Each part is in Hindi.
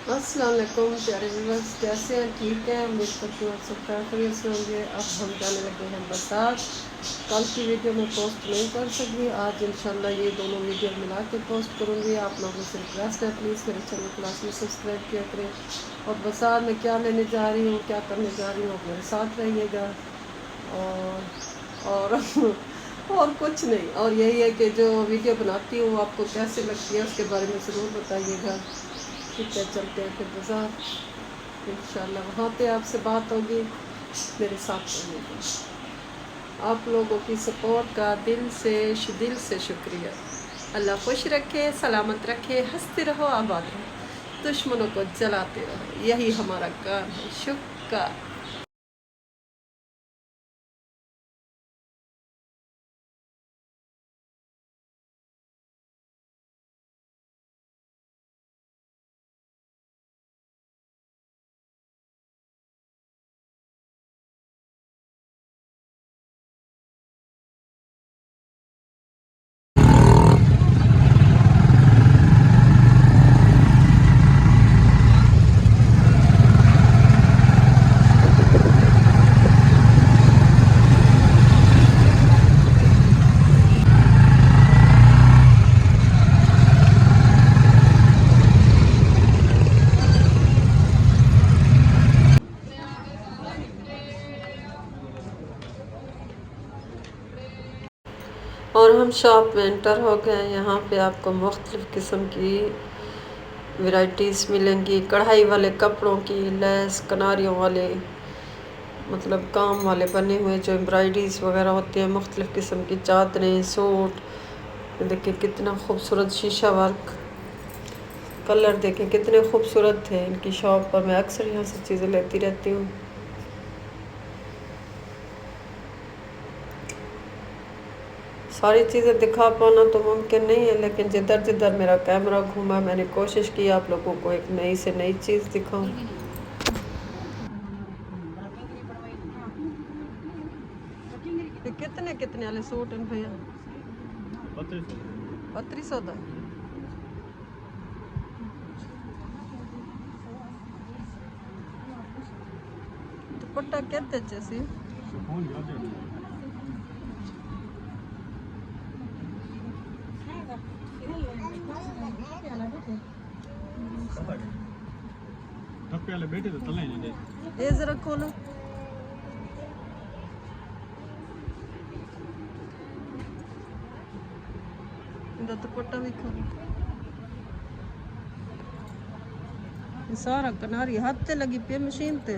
अस्सलाम वालेकुम प्यारे व्यूअर्स, कैसे हैं? ठीक हैं। उम्मीद करती हूँ आप सब खैरियत से होंगे। अब हम जाने लगे हैं बरसात। कल की वीडियो में पोस्ट नहीं कर सकी, आज इंशाल्लाह ये दोनों वीडियो मिला के पोस्ट करूँगी। आप लोगों से रिक्वेस्ट है, प्लीज़ मेरे चैनल क्लास में सब्सक्राइब किया करें। और बरसात में क्या लेने जा रही हूँ, क्या करने जा रही हूँ, आप मेरे साथ रहिएगा। और और कुछ नहीं, और यही है कि जो वीडियो बनाती हूँ आपको कैसे लगती है उसके बारे में ज़रूर बताइएगा। ठीक है, चलते हैं फिर बाज़ार। इंशाल्लाह वहाँ पे आपसे बात होगी। मेरे साथ रहिएगा। आप लोगों की सपोर्ट का दिल से शुक्रिया। अल्लाह खुश रखे, सलामत रखे, हंसते रहो, आबाद रहो, दुश्मनों को जलाते रहो, यही हमारा काम है। शुक्र। और हम शॉप में एंटर हो गए। यहाँ पे आपको मुख्तलिफ़ किस्म की वैराइटीज़ मिलेंगी। कढ़ाई वाले कपड़ों की, लेस कनारियों वाले, मतलब काम वाले बने हुए जो एम्ब्रॉयडरीज वगैरह होती हैं, मुख्तलिफ़ किस्म की चादरें, सूट। देखिए कितना खूबसूरत शीशा वर्क, कलर देखें कितने खूबसूरत थे। इनकी शॉप पर मैं अक्सर यहाँ से चीज़ें लेती रहती हूँ। सारी चीज़ें दिखा पाना तो मुमकिन नहीं है, लेकिन जिधर जिधर मेरा कैमरा घूमा मैंने कोशिश की आप लोगों को एक नई से नई चीज़ दिखाऊं। कितने कितने वाले सूट हैं भैया? 3200 ਦਾ। दुपट्टा कहते जैसे ये जरा खोलो। इनका दुपट्टा भी खोलो। ये सारा कनारी हाथ ते लगी पे मशीन ते।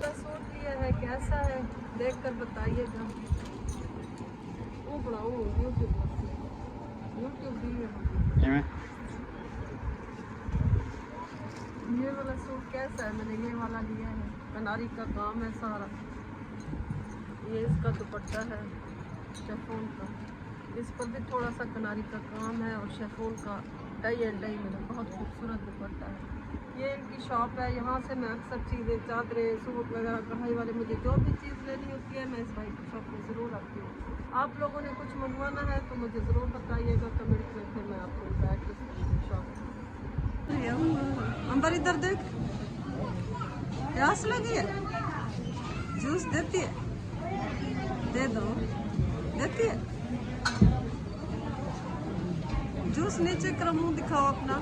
सूट लिया है, कैसा है देख कर बताइएगा। वो बनाओ यूट्यूब भी है। ये वाला सूट कैसा है? मैंने ये वाला लिया है, कनारी का काम है सारा। ये इसका दुपट्टा है शेफोन का, इस पर भी थोड़ा सा कनारी का काम है और शेफोन का डाई एंड डाई में बहुत खूबसूरत दुपट्टा है। ये इनकी शॉप है। यहाँ से मैं अक्सर चीज़ें, चादरें, सूट वगैरह, कढ़ाई वाले, मुझे जो भी चीज़ लेनी होती है मैं इस भाई की शॉप में ज़रूर आती हूँ। आप लोगों ने कुछ मंगवाना है तो मुझे ज़रूर बताइएगा कमेंट में, फिर मैं आपको बैठ शॉप। अंबर इधर देख, प्यास लगी है, जूस देती है, दे दो, देती है जूस। नीचे कर मुंह दिखाओ अपना।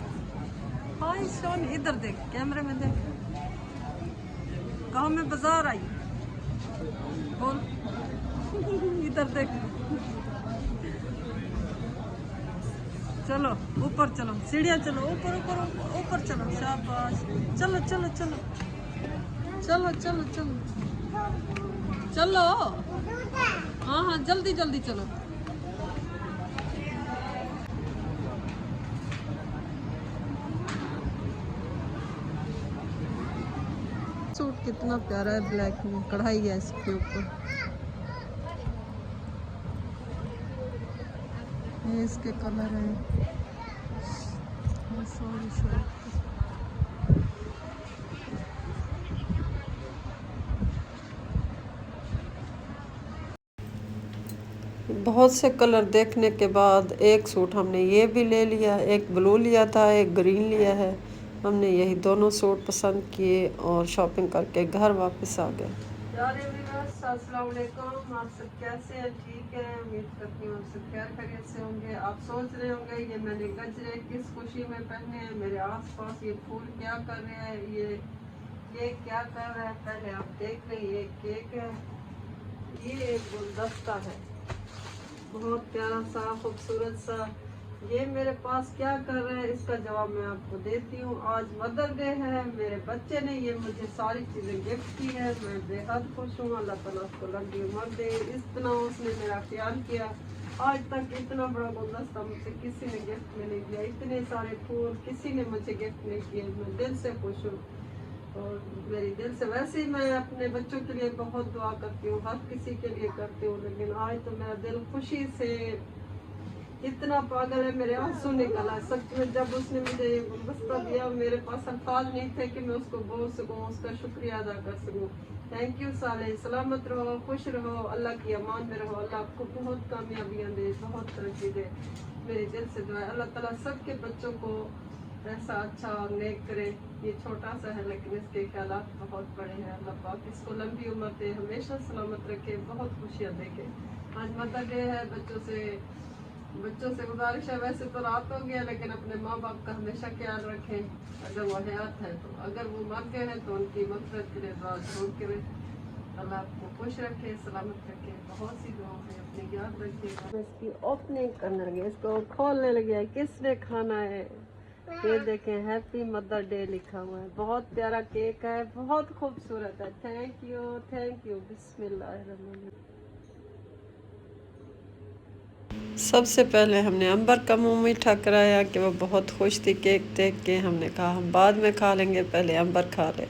हाय सोन, इधर देख, कैमरे में देख। कहाँ मैं बाजार आई, बोल। इधर देख। चलो ऊपर चलो, सीढ़ियाँ चलो, ऊपर ऊपर ऊपर चलो, शाबाश। चलो चलो चलो चलो चलो चलो चलो। हाँ हाँ, जल्दी जल्दी चलो। सूट कितना प्यारा है, ब्लैक में कढ़ाई है इसके ऊपर। ये इसके कलर है। सॉरी बहुत से कलर देखने के बाद एक सूट हमने ये भी ले लिया, एक ब्लू लिया था, एक ग्रीन लिया है। हमने यही दोनों सूट पसंद किए और शॉपिंग करके घर वापस आ गए। यार अस्सलाम वालेकुम, आप सब कैसे हैं? ठीक है, उम्मीद करती हूँ आप सब खैर खैरियत से होंगे। आप सोच रहे होंगे ये मैंने गजरे किस खुशी में पहने हैं, मेरे आसपास ये फूल क्या कर रहे हैं, ये केक क्या कर रहा है। पहले आप देख लें, ये केक है, ये एक गुलदस्ता है, बहुत प्यारा सा खूबसूरत सा। ये मेरे पास क्या कर रहा है, इसका जवाब मैं आपको देती हूँ। आज मदर डे है, मेरे बच्चे ने ये मुझे सारी चीज़ें गिफ्ट की है, मैं बेहद खुश हूँ। अल्लाह ताला उसको लंबी उम्र दे। इतना उसने मेरा ख्याल किया, आज तक इतना बड़ा गुलदस्ता मुझे किसी ने गिफ्ट में नहीं दिया, इतने सारे फूल किसी ने मुझे गिफ्ट नहीं किए। मैं दिल से खुश हूँ और मेरी दिल से, वैसे ही मैं अपने बच्चों के लिए बहुत दुआ करती हूँ, हर किसी के लिए करती हूँ, लेकिन आज तो मेरा दिल खुशी से इतना पागल है, मेरे आंसू निकला सच में। जब उसने मुझे ये गुलदस्ता दिया, मेरे पास अल्फाज नहीं थे कि मैं उसको बोल सकूँ, उसका शुक्रिया अदा कर सकूँ। थैंक यू साले, सलामत रहो, खुश रहो, अल्लाह की अमान में रहो, अल्लाह आपको बहुत कामयाबियाँ दे, बहुत तरक्की दे। मेरे दिल से दुआ है अल्लाह ताला सबके बच्चों को ऐसा अच्छा और नेक करे। ये छोटा सा है लेकिन इसके ख्यालात बहुत बड़े हैं। अल्लाह पाक इसको लंबी उम्र दे, हमेशा सलामत रखे, बहुत खुशियाँ देखे। आज मदर डे है, बच्चों से गुजारिश है, वैसे तो रात हो गया लेकिन अपने माँ बाप का हमेशा ख्याल रखें, अगर वो हयात है तो। अगर वो मर गए हैं तो उनकी मग़फ़िरत के लिए दुआ जरूर करें। अल्लाह आपको खुश रखे, सलामत रखे, बहुत सी दुआ है, अपनी याद रखिएगा। इसकी ओपनिंग करने लगे, इसको खोलने लगे, किसने खाना है। ये देखें, हैप्पी मदर डे लिखा हुआ है, बहुत प्यारा केक है, बहुत खूबसूरत है। थैंक यू बिस्मिल्लाह। सबसे पहले हमने अंबर का मुंह मीठा कराया कि वो बहुत खुश थी केक देख के। हमने कहा हम बाद में खा लेंगे, पहले अंबर खा ले।